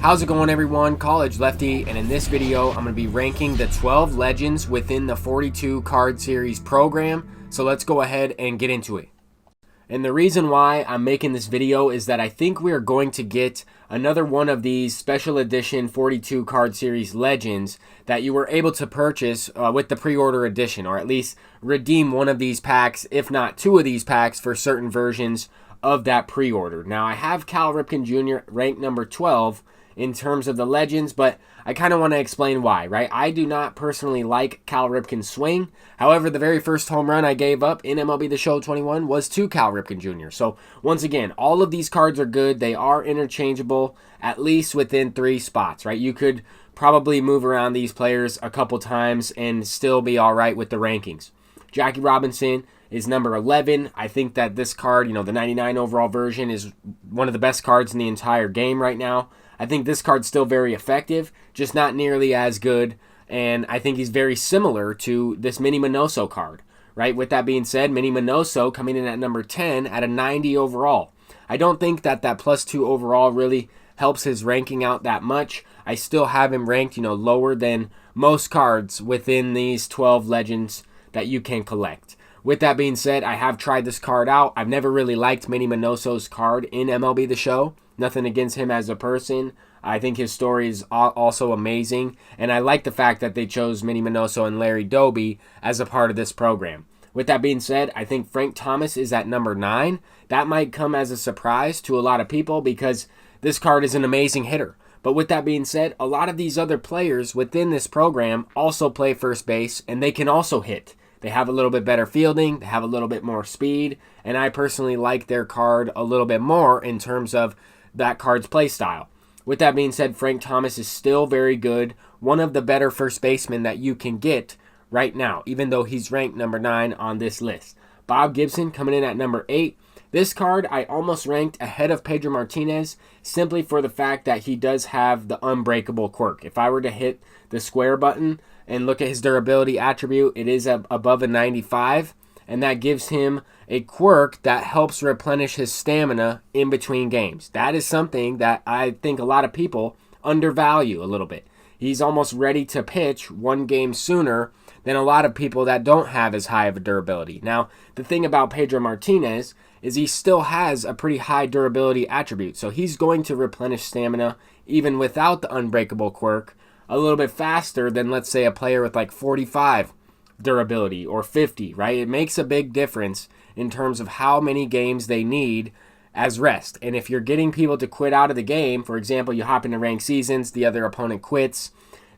How's it going, everyone? College Lefty, and in this video I'm going to be ranking the 12 legends within the 42 card series program. So let's go ahead and get into it. And the reason why I'm making this video is that I think we are going to get another one of these special edition 42 card series legends that you were able to purchase with the pre-order edition, or at least redeem one of these packs, if not two of these packs, for certain versions of that pre-order. Now I have Cal Ripken Jr. ranked number 12 in terms of the legends, but I kind of want to explain why, right? I do not personally like Cal Ripken's swing. However, the very first home run I gave up in MLB The Show 21 was to Cal Ripken Jr. So once again, all of these cards are good. They are interchangeable, at least within 3 spots, right? You could probably move around these players a couple times and still be all right with the rankings. Jackie Robinson is number 11. I think that this card, the 99 overall version, is one of the best cards in the entire game right now. I think this card's still very effective, just not nearly as good, and I think he's very similar to this Mini Minoso card, right? With that being said, Mini Minoso coming in at number 10 at a 90 overall. I don't think that +2 overall really helps his ranking out that much. I still have him ranked, lower than most cards within these 12 legends that you can collect. With that being said, I have tried this card out. I've never really liked Mini Minoso's card in MLB The Show. Nothing against him as a person. I think his story is also amazing, and I like the fact that they chose Mini Minoso and Larry Doby as a part of this program. With that being said, I think Frank Thomas is at number 9. That might come as a surprise to a lot of people because this card is an amazing hitter. But with that being said, a lot of these other players within this program also play first base, and they can also hit. They have a little bit better fielding, they have a little bit more speed, and I personally like their card a little bit more in terms of that card's play style. With that being said, Frank Thomas is still very good, one of the better first basemen that you can get right now, even though he's ranked number 9 on this list. Bob Gibson coming in at number 8. This card I almost ranked ahead of Pedro Martinez simply for the fact that he does have the unbreakable quirk. If I were to hit the square button and look at his durability attribute, it is above a 95, and that gives him a quirk that helps replenish his stamina in between games. That is something that I think a lot of people undervalue a little bit. He's almost ready to pitch one game sooner than a lot of people that don't have as high of a durability. Now, the thing about Pedro Martinez is he still has a pretty high durability attribute, so he's going to replenish stamina even without the unbreakable quirk a little bit faster than, let's say, a player with like 45 durability or 50, right? It makes a big difference in terms of how many games they need as rest. And if you're getting people to quit out of the game, for example, you hop into ranked seasons, the other opponent quits,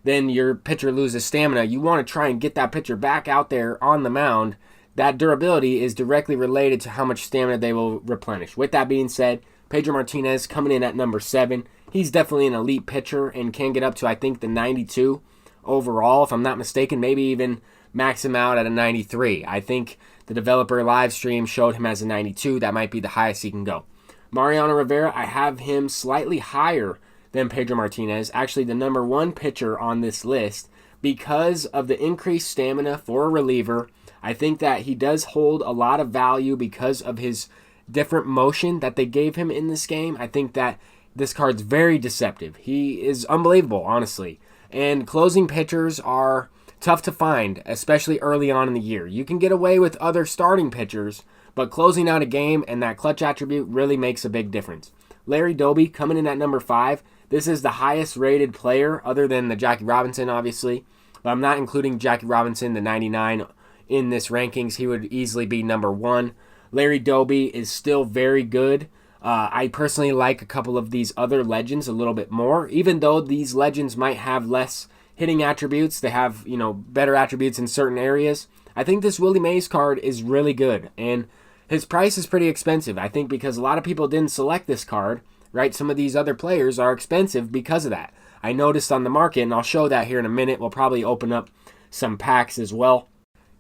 then your pitcher loses stamina. You want to try and get that pitcher back out there on the mound. That durability is directly related to how much stamina they will replenish. With that being said, Pedro Martinez coming in at number 7. He's definitely an elite pitcher and can get up to, I think, the 92 overall, if I'm not mistaken, maybe even max him out at a 93. I think the developer live stream showed him as a 92. That might be the highest he can go. Mariana Rivera, I have him slightly higher than Pedro Martinez, actually the number 1 pitcher on this list, because of the increased stamina for a reliever. I think that he does hold a lot of value because of his different motion that they gave him in this game. I think that this card's very deceptive. He is unbelievable, honestly. And closing pitchers are tough to find, especially early on in the year. You can get away with other starting pitchers, but closing out a game and that clutch attribute really makes a big difference. Larry Doby coming in at number 5. This is the highest rated player other than the Jackie Robinson, obviously. But I'm not including Jackie Robinson, the 99, in this rankings. He would easily be number 1. Larry Doby is still very good. I personally like a couple of these other legends a little bit more, even though these legends might have less hitting attributes. They have, better attributes in certain areas. I think this Willie Mays card is really good, and his price is pretty expensive. I think because a lot of people didn't select this card, right? Some of these other players are expensive because of that. I noticed on the market, and I'll show that here in a minute. We'll probably open up some packs as well.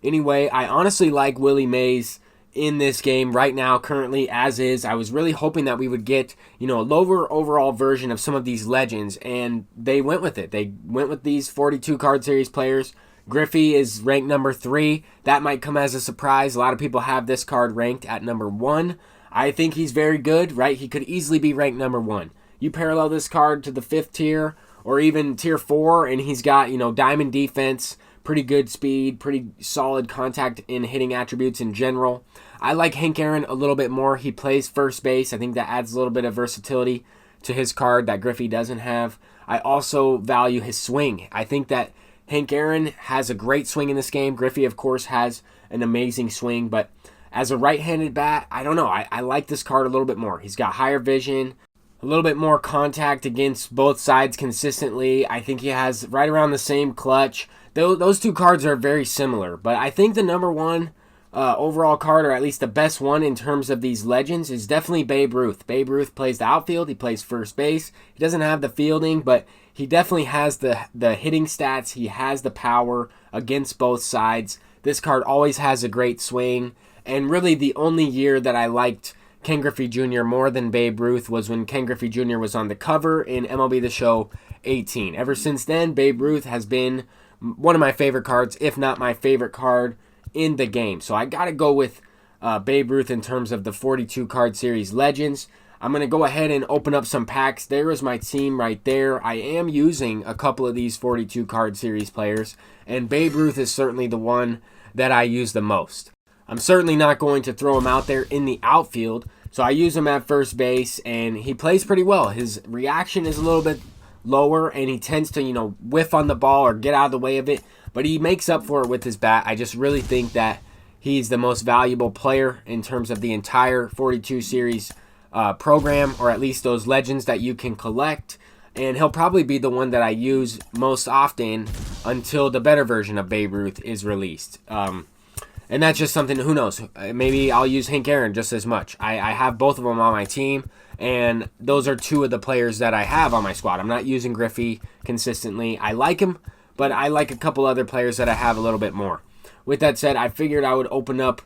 Anyway, I honestly like Willie Mays in this game right now, currently as is. I was really hoping that we would get, a lower overall version of some of these legends, and they went with it. They went with these 42 card series players. Griffey is ranked number 3. That might come as a surprise. A lot of people have this card ranked at number 1. I think he's very good, right? He could easily be ranked number 1. you parallel this card to the 5th tier or even tier 4, and he's got, diamond defense, pretty good speed, pretty solid contact and hitting attributes in general. I like Hank Aaron a little bit more. He plays first base. I think that adds a little bit of versatility to his card that Griffey doesn't have. I also value his swing. I think that Hank Aaron has a great swing in this game. Griffey, of course, has an amazing swing, but as a right-handed bat, I don't know. I like this card a little bit more. He's got higher vision, a little bit more contact against both sides consistently. I think he has right around the same clutch. Those two cards are very similar, but I think the number one overall card, or at least the best one in terms of these legends, is definitely Babe Ruth. Babe Ruth plays the outfield. He plays first base. He doesn't have the fielding, but he definitely has the hitting stats. He has the power against both sides. This card always has a great swing, and really the only year that I liked Ken Griffey Jr. more than Babe Ruth was when Ken Griffey Jr. was on the cover in MLB The Show 18. Ever since then, Babe Ruth has been one of my favorite cards, if not my favorite card in the game. So I got to go with Babe Ruth in terms of the 42 card series legends. I'm going to go ahead and open up some packs. There is my team right there. I am using a couple of these 42 card series players, and Babe Ruth is certainly the one that I use the most. I'm certainly not going to throw him out there in the outfield, so I use him at first base, and he plays pretty well. His reaction is a little bit lower, and he tends to, whiff on the ball or get out of the way of it, but he makes up for it with his bat. I just really think that he's the most valuable player in terms of the entire 42 series program, or at least those legends that you can collect, and he'll probably be the one that I use most often until the better version of Babe Ruth is released. And that's just something, who knows, maybe I'll use Hank Aaron just as much. I have both of them on my team, and those are two of the players that I have on my squad. I'm not using Griffey consistently. I like him, but I like a couple other players that I have a little bit more. With that said, I figured I would open up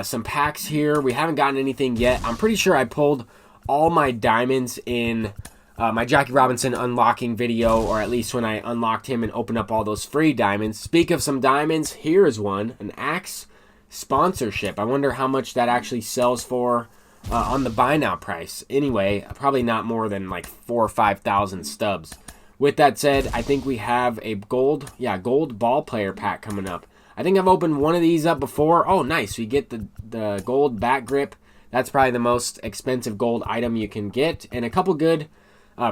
some packs here. We haven't gotten anything yet. I'm pretty sure I pulled all my diamonds in my Jackie Robinson unlocking video, or at least when I unlocked him and opened up all those free diamonds. Speak of some diamonds, here is one, an Axe sponsorship. I wonder how much that actually sells for on the buy now price. Anyway, probably not more than like 4,000 or 5,000 stubs. With that said, I think we have a gold ball player pack coming up. I think I've opened one of these up before. Oh, nice. We get the gold bat grip. That's probably the most expensive gold item you can get, and a couple good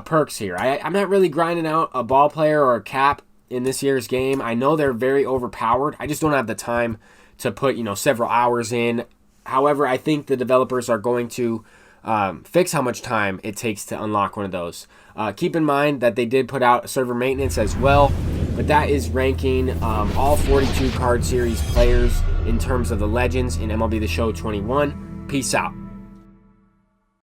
perks here. I'm not really grinding out a ball player or a cap in this year's game. I know they're very overpowered. I just don't have the time to put several hours in. However, I think the developers are going to fix how much time it takes to unlock one of those. Keep in mind that they did put out server maintenance as well, but that is ranking all 42 card series players in terms of the legends in MLB The Show 21. Peace out.